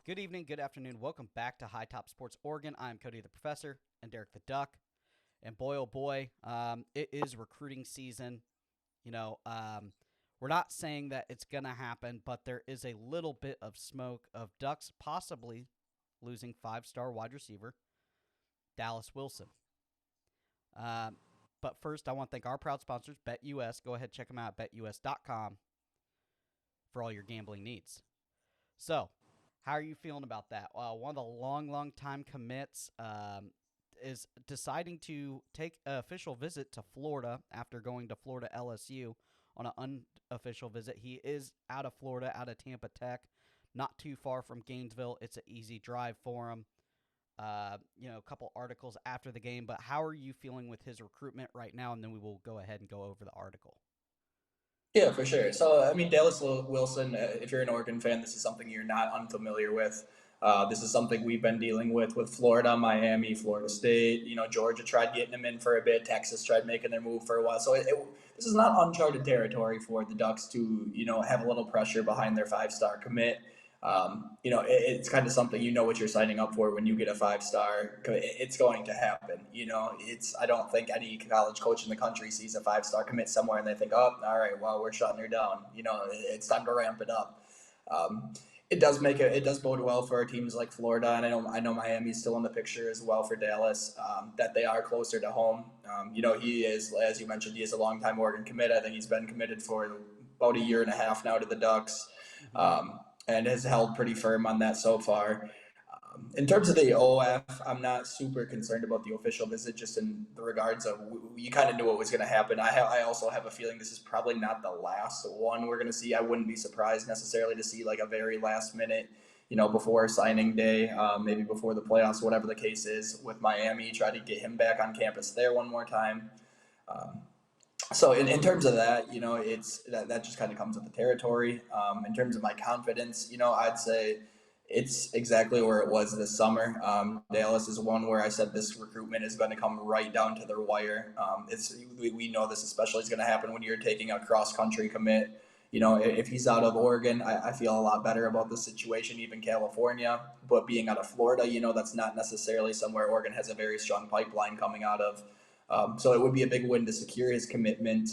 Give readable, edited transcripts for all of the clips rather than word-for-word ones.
Good evening, good afternoon. Welcome back to High Top Sports Oregon. I'm Cody the Professor and Derek the Duck. And boy, oh boy, it is recruiting season. You know, we're not saying that it's going to happen, but there is a little bit of smoke of Ducks possibly losing five-star wide receiver Dallas Wilson. Um, but first, I want to thank our proud sponsors, BetUS. Go ahead, check them out at betus.com for all your gambling needs. So, how are you feeling about that? One of the long time commits is deciding to take an official visit to Florida after going to Florida LSU on an unofficial visit. He is out of Florida, out of Tampa Tech, not too far from Gainesville. It's an easy drive for him. A couple articles after the game, but how are you feeling with his recruitment right now? And then we will go ahead and go over the article. Yeah, for sure. So, I mean, Dallas Wilson, if you're an Oregon fan, this is something you're not unfamiliar with. This is something we've been dealing with Florida, Miami, Florida State. Georgia tried getting him in for a bit. Texas tried making their move for a while. So, this is not uncharted territory for the Ducks to, have a little pressure behind their five-star commit. It's kind of something what you're signing up for when you get a five-star. It's going to happen. I don't think any college coach in the country sees a five-star commit somewhere and they think, oh, all right, well, we're shutting her down. It's time to ramp it up. Um, it does bode well for teams like Florida, and I know Miami's still in the picture as well for Dallas. That they are closer to home. He is, as you mentioned, he is a longtime Oregon commit. I think he's been committed for about a year and a half now to the Ducks. Mm-hmm. And has held pretty firm on that so far. In terms of the OF, I'm not super concerned about the official visit, just in the regards of you kind of knew what was going to happen. I also have a feeling this is probably not the last one we're going to see. I wouldn't be surprised necessarily to see like a very last minute, before signing day, maybe before the playoffs, whatever the case is, with Miami, try to get him back on campus there one more time. Um, so in terms of that, it's that just kind of comes with the territory. In terms of my confidence, I'd say it's exactly where it was this summer. Dallas is one where I said this recruitment is going to come right down to their wire. We know this especially is going to happen when you're taking a cross country commit. If he's out of Oregon, I feel a lot better about the situation, even California. But being out of Florida, that's not necessarily somewhere Oregon has a very strong pipeline coming out of. So it would be a big win to secure his commitment.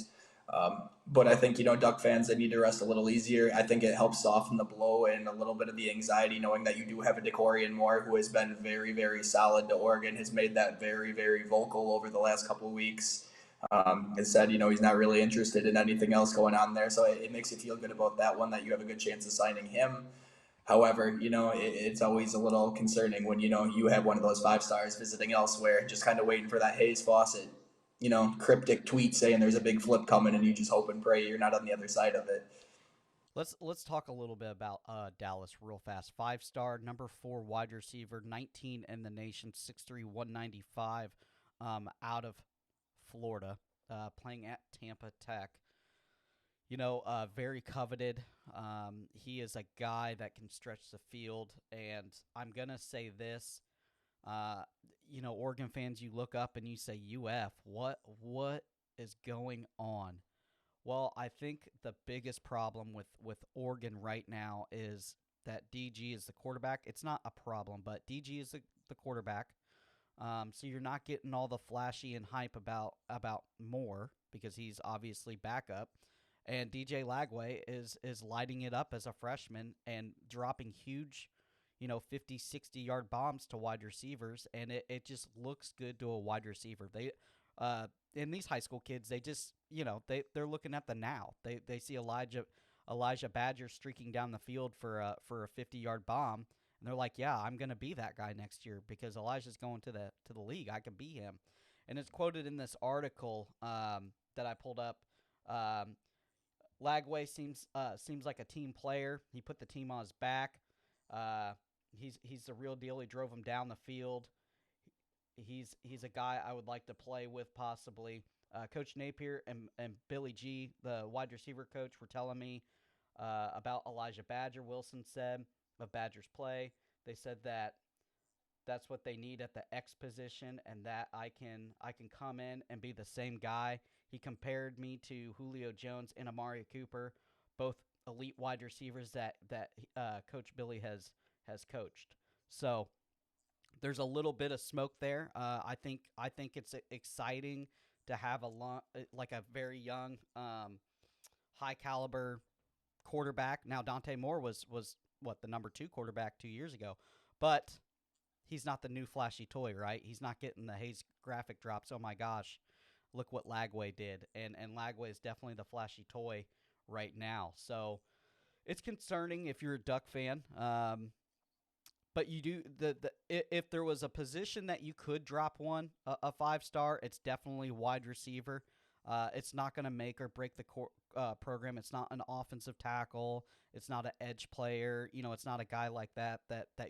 But I think, Duck fans, they need to rest a little easier. I think it helps soften the blow and a little bit of the anxiety knowing that you do have a Decorian Moore who has been very, very solid to Oregon, has made that very, very vocal over the last couple of weeks. Has said, he's not really interested in anything else going on there. So it makes you feel good about that one, that you have a good chance of signing him. However, it's always a little concerning when, you have one of those five stars visiting elsewhere, just kind of waiting for that Hayes Fawcett, cryptic tweet saying there's a big flip coming and you just hope and pray you're not on the other side of it. Let's talk a little bit about Dallas real fast. Five-star, number 4 wide receiver, 19 in the nation, 6'3", 195, out of Florida, playing at Tampa Tech. Very coveted. He is a guy that can stretch the field, and I'm gonna say this. Uh, Oregon fans, you look up and you say, "UF, what is going on?" Well, I think the biggest problem with Oregon right now is that DG is the quarterback. It's not a problem, but DG is the quarterback. So you're not getting all the flashy and hype about Moore because he's obviously backup. And DJ Lagway is lighting it up as a freshman and dropping huge, 50, 60-yard bombs to wide receivers, and it just looks good to a wide receiver. They and these high school kids, they just, they're looking at the now. They see Elijah Badger streaking down the field for a 50-yard bomb, and they're like, "Yeah, I'm going to be that guy next year because Elijah's going to the league. I can be him." And it's quoted in this article that I pulled up. Um, Lagway seems like a team player. He put the team on his back. Uh, he's the real deal. He drove him down the field. He's a guy I would like to play with possibly. Coach Napier and Billy G, the wide receiver coach, were telling me about Elijah Badger. Wilson said of Badger's play. They said that that's what they need at the X position, and that I can come in and be the same guy. He compared me to Julio Jones and Amari Cooper, both elite wide receivers that Coach Billy has has coached. So there's a little bit of smoke there. I think it's exciting to have like a very young, high caliber quarterback. Now Dante Moore was what, the number 2 quarterback 2 years ago, but he's not the new flashy toy, right? He's not getting the Hayes graphic drops. Oh my gosh, look what Lagway did, and Lagway is definitely the flashy toy right now. So it's concerning if you're a Duck fan. But you do if there was a position that you could drop one a 5-star, it's definitely wide receiver. It's not going to make or break the program. It's not an offensive tackle. It's not an edge player. It's not a guy like that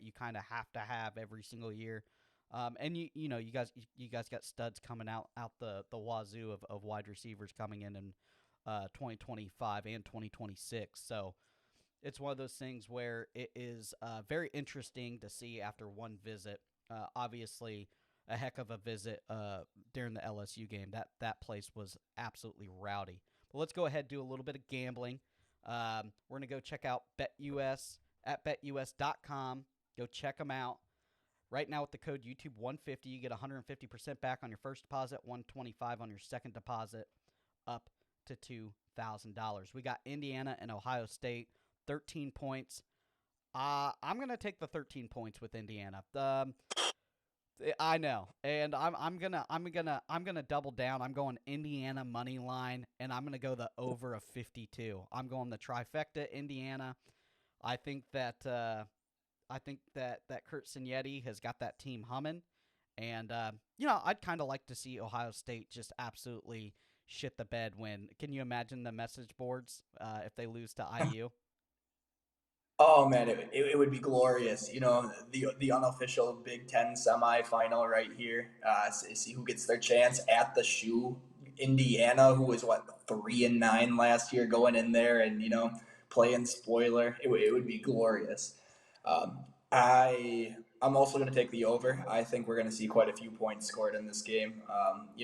you kind of have to have every single year. And you guys got studs coming out the wazoo of wide receivers coming in 2025 and 2026. So it's one of those things where it is very interesting to see after one visit. Obviously, a heck of a visit during the LSU game. That place was absolutely rowdy. But let's go ahead and do a little bit of gambling. We're going to go check out BetUS at betus.com. Go check them out. Right now with the code YouTube150, you get 150% back on your first deposit, 125 on your second deposit, up to $2,000. We got Indiana and Ohio State, 13 points. I'm gonna take the 13 points with Indiana. I know, and I'm gonna double down. I'm going Indiana money line, and I'm gonna go the over of 52. I'm going the trifecta Indiana. I think that that Kurt Signetti has got that team humming, and I'd kind of like to see Ohio State just absolutely shit the bed. Can you imagine the message boards if they lose to IU? Oh man, it would be glorious. The unofficial Big Ten semifinal right here. See who gets their chance at the shoe. Indiana, who was what 3-9 last year, going in there and playing spoiler. It would be glorious. Um, I'm also going to take the over. I think we're going to see quite a few points scored in this game.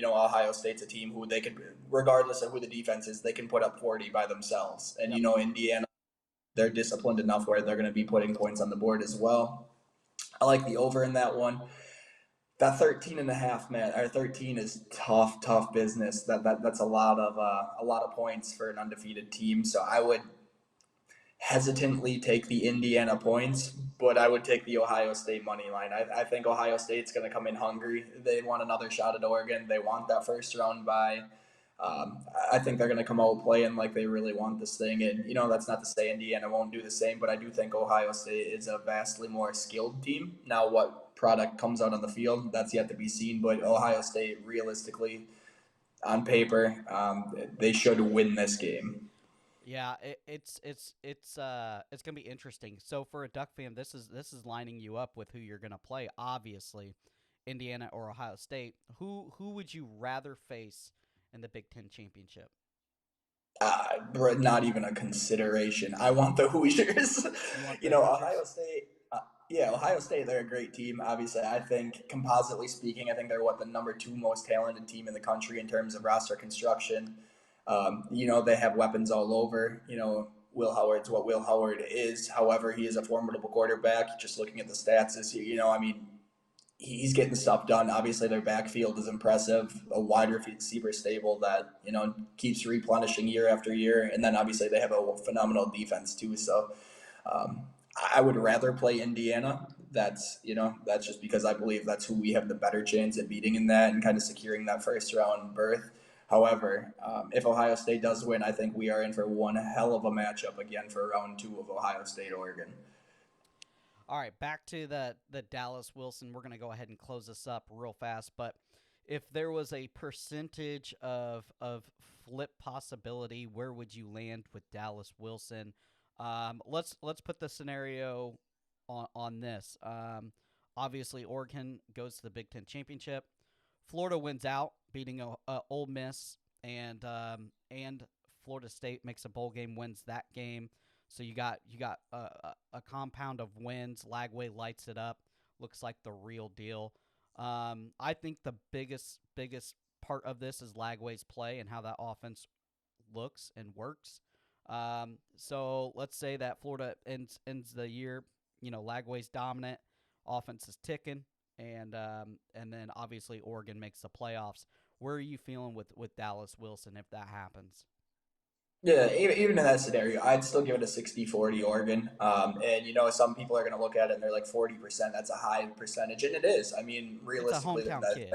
Ohio State's a team who they could, regardless of who the defense is, they can put up 40 by themselves. And Yep. Indiana, they're disciplined enough where they're going to be putting points on the board as well. I like the over in that one. That 13 and a half, man, or 13 is tough business. That's a lot of points for an undefeated team. So I would hesitantly take the Indiana points, but I would take the Ohio State money line. I think Ohio State's going to come in hungry. They want another shot at Oregon. They want that first round bye. I think they're going to come out playing like they really want this thing. And, that's not to say Indiana won't do the same, but I do think Ohio State is a vastly more skilled team. Now, what product comes out on the field, that's yet to be seen. But Ohio State, realistically, on paper, they should win this game. Yeah, it's gonna be interesting. So for a Duck fan, this is lining you up with who you're gonna play. Obviously, Indiana or Ohio State. Who would you rather face in the Big Ten championship? Not even a consideration. I want the Hoosiers. You want the Hoosiers? Ohio State. Yeah, Ohio State. They're a great team. Obviously, I think compositely speaking, I think they're the number 2 most talented team in the country in terms of roster construction. They have weapons all over. Will Howard's what Will Howard is. However, he is a formidable quarterback. Just looking at the stats this year, I mean, he's getting stuff done. Obviously, their backfield is impressive. A wide receiver stable that keeps replenishing year after year, and then obviously they have a phenomenal defense too. So um, I would rather play Indiana. That's just because I believe that's who we have the better chance at beating in that and kind of securing that first round berth. However, if Ohio State does win, I think we are in for one hell of a matchup again for round 2 of Ohio State Oregon. All right, back to the Dallas Wilson. We're gonna go ahead and close this up real fast, but if there was a percentage of flip possibility, where would you land with Dallas Wilson? Let's put the scenario on this. Obviously, Oregon goes to the Big Ten championship. Florida wins out, beating Ole Miss, and Florida State makes a bowl game, wins that game. So you got a compound of wins. Lagway lights it up. Looks like the real deal. I think the biggest part of this is Lagway's play and how that offense looks and works. So let's say that Florida ends the year Lagway's dominant, offense is ticking, and then obviously Oregon makes the playoffs. Where are you feeling with Dallas Wilson if that happens? Yeah, even in that scenario, I'd still give it a 60-40 Oregon. And some people are going to look at it and they're like 40%. That's a high percentage, and it is. I mean, It's a realistically, hometown kid.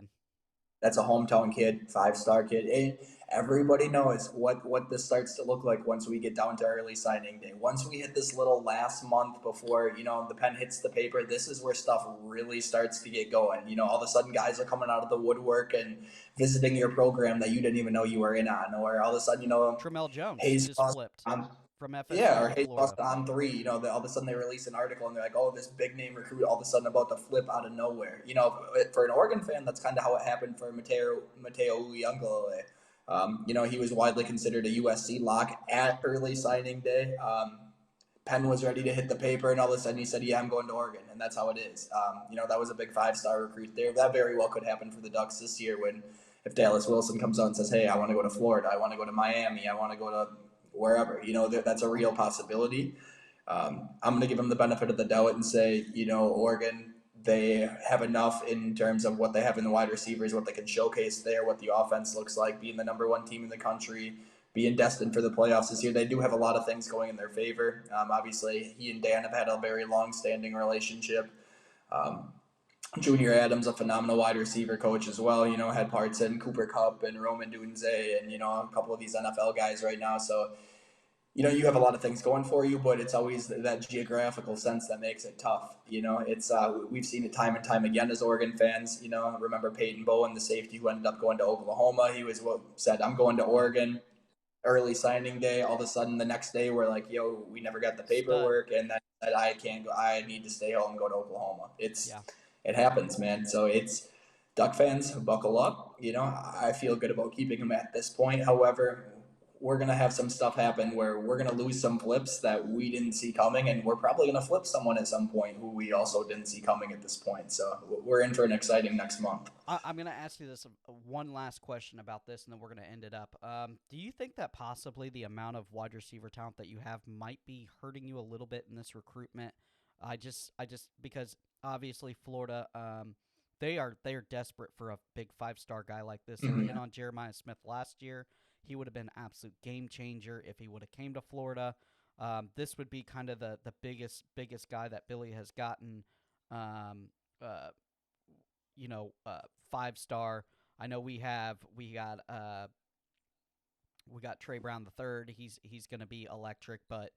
that's a hometown kid, 5-star kid. And everybody knows what this starts to look like once we get down to early signing day. Once we hit this little last month before the pen hits the paper, this is where stuff really starts to get going. All of a sudden guys are coming out of the woodwork and visiting your program that you didn't even know you were in on, or all of a sudden Tremel Jones Hayes just flipped from yeah, FSU or to Hayes lost Florida. on three. All of a sudden they release an article and they're like, "Oh, this big name recruit all of a sudden about to flip out of nowhere." For an Oregon fan, that's kind of how it happened for Mateo Uyunglele. He was widely considered a USC lock at early signing day. Penn was ready to hit the paper, and all of a sudden he said, "Yeah, I'm going to Oregon," and that's how it is. That was a big 5-star recruit there. That very well could happen for the Ducks this year when if Dallas Wilson comes out and says, "Hey, I want to go to Florida, I want to go to Miami, I want to go to wherever," that's a real possibility. I'm going to give them the benefit of the doubt and say, Oregon, they have enough in terms of what they have in the wide receivers, what they can showcase there, what the offense looks like, being the number one team in the country, being destined for the playoffs this year. They do have a lot of things going in their favor. Obviously, he and Dan have had a very long-standing relationship. Um, Junior Adams, a phenomenal wide receiver coach as well. Had parts in Cooper Kupp and Roman Dunze and a couple of these NFL guys right now. So you have a lot of things going for you, but it's always that geographical sense that makes it tough. It's we've seen it time and time again as Oregon fans. Remember Peyton Bowen, the safety who ended up going to Oklahoma. He was what said, "I'm going to Oregon." Early signing day, all of a sudden the next day we're like, "Yo, we never got the Stud. paperwork," and then said, "I can't go. I need to stay home and go to Oklahoma." Yeah. It happens, man. So it's Duck fans, buckle up. I feel good about keeping him at this point. However, we're gonna have some stuff happen where we're gonna lose some flips that we didn't see coming, and we're probably gonna flip someone at some point who we also didn't see coming at this point. So we're in for an exciting next month. I'm going to ask you this one last question about this, and then we're going to end it up. Do you think that possibly the amount of wide receiver talent that you have might be hurting you a little bit in this recruitment? I just because obviously Florida, they are desperate for a big 5-star guy like this. They were in Mm-hmm. on Jeremiah Smith last year. He would have been an absolute game changer if he would have came to Florida. This would be kind of the biggest guy that Billy has gotten. Um, uh, 5-star. I know we got Trey Brown the third. He's going to be electric, but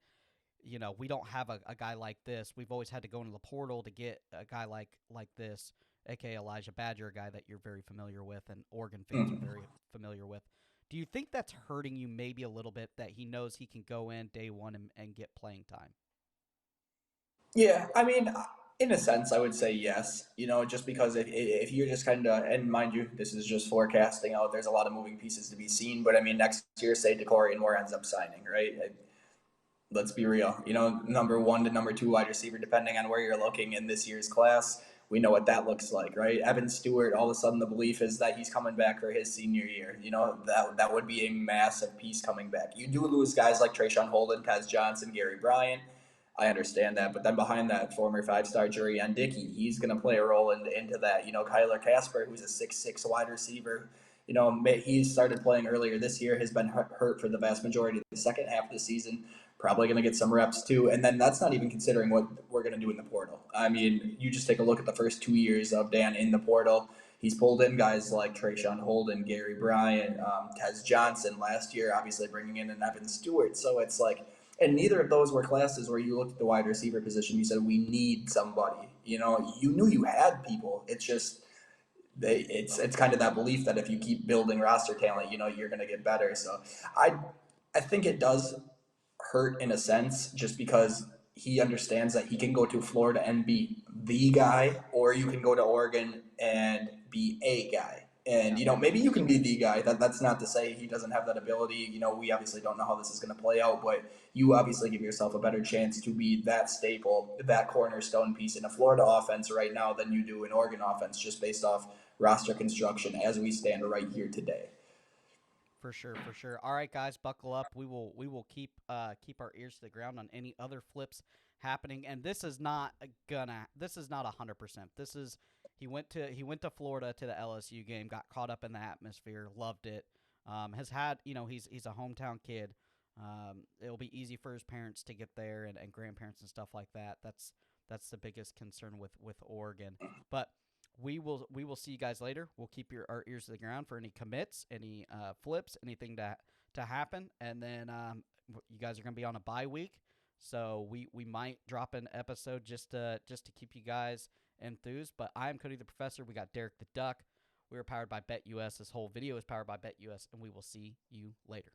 we don't have a guy like this. We've always had to go into the portal to get a guy like this, aka Elijah Badger, a guy that you're very familiar with, and Oregon fans are Mm-hmm. very familiar with. Do you think that's hurting you maybe a little bit that he knows he can go in day one and get playing time? Yeah, I mean, in a sense, I would say yes. Just because if you're just kind of, and mind you, this is just forecasting out. There's a lot of moving pieces to be seen, but I mean, next year, say DeCorian Moore ends up signing, right? Let's be real. Number one to number two wide receiver, depending on where you're looking in this year's class, we know what that looks like, right? Evan Stewart, all of a sudden the belief is that he's coming back for his senior year. That would be a massive piece coming back. You do lose guys like Trayshawn Holden, Taz Johnson, Gary Bryant. I understand that, but then behind that, former 5-star Jury and Dickey, he's going to play a role into that. Kyler Casper, who's a 6'6" wide receiver. He started playing earlier this year. Has been hurt for the vast majority of the second half of the season. Probably going to get some reps too. And then that's not even considering what we're going to do in the portal. I mean, you just take a look at the first 2 years of Dan in the portal. He's pulled in guys like Trayshawn Holden, Gary Bryant, Tez Johnson last year, obviously bringing in an Evan Stewart. So it's like, and neither of those were classes where you looked at the wide receiver position. You said, we need somebody. You knew you had people. It's just, it's kind of that belief that if you keep building roster talent, you're going to get better. So I think it does hurt in a sense just because he understands that he can go to Florida and be the guy, or you can go to Oregon and be a guy. And Yeah, maybe you can be the guy. That's not to say he doesn't have that ability. We obviously don't know how this is going to play out, but you obviously give yourself a better chance to be that staple, that cornerstone piece in a Florida offense right now than you do in Oregon offense, just based off roster construction as we stand right here today. for sure, for sure. All right, guys, buckle up. We will keep our ears to the ground on any other flips happening. And this is not this is not 100%. This is he went to Florida to the LSU game, got caught up in the atmosphere, loved it. Has had, he's a hometown kid. It'll be easy for his parents to get there, and grandparents and stuff like that. That's the biggest concern with Oregon. But we will see you guys later. We'll keep our ears to the ground for any commits, any flips, anything to happen, and then you guys are gonna be on a bye week, so we might drop an episode just to keep you guys enthused. But I'm Cody the Professor. We got Derek the Duck. We are powered by BetUS. This whole video is powered by BetUS, and we will see you later.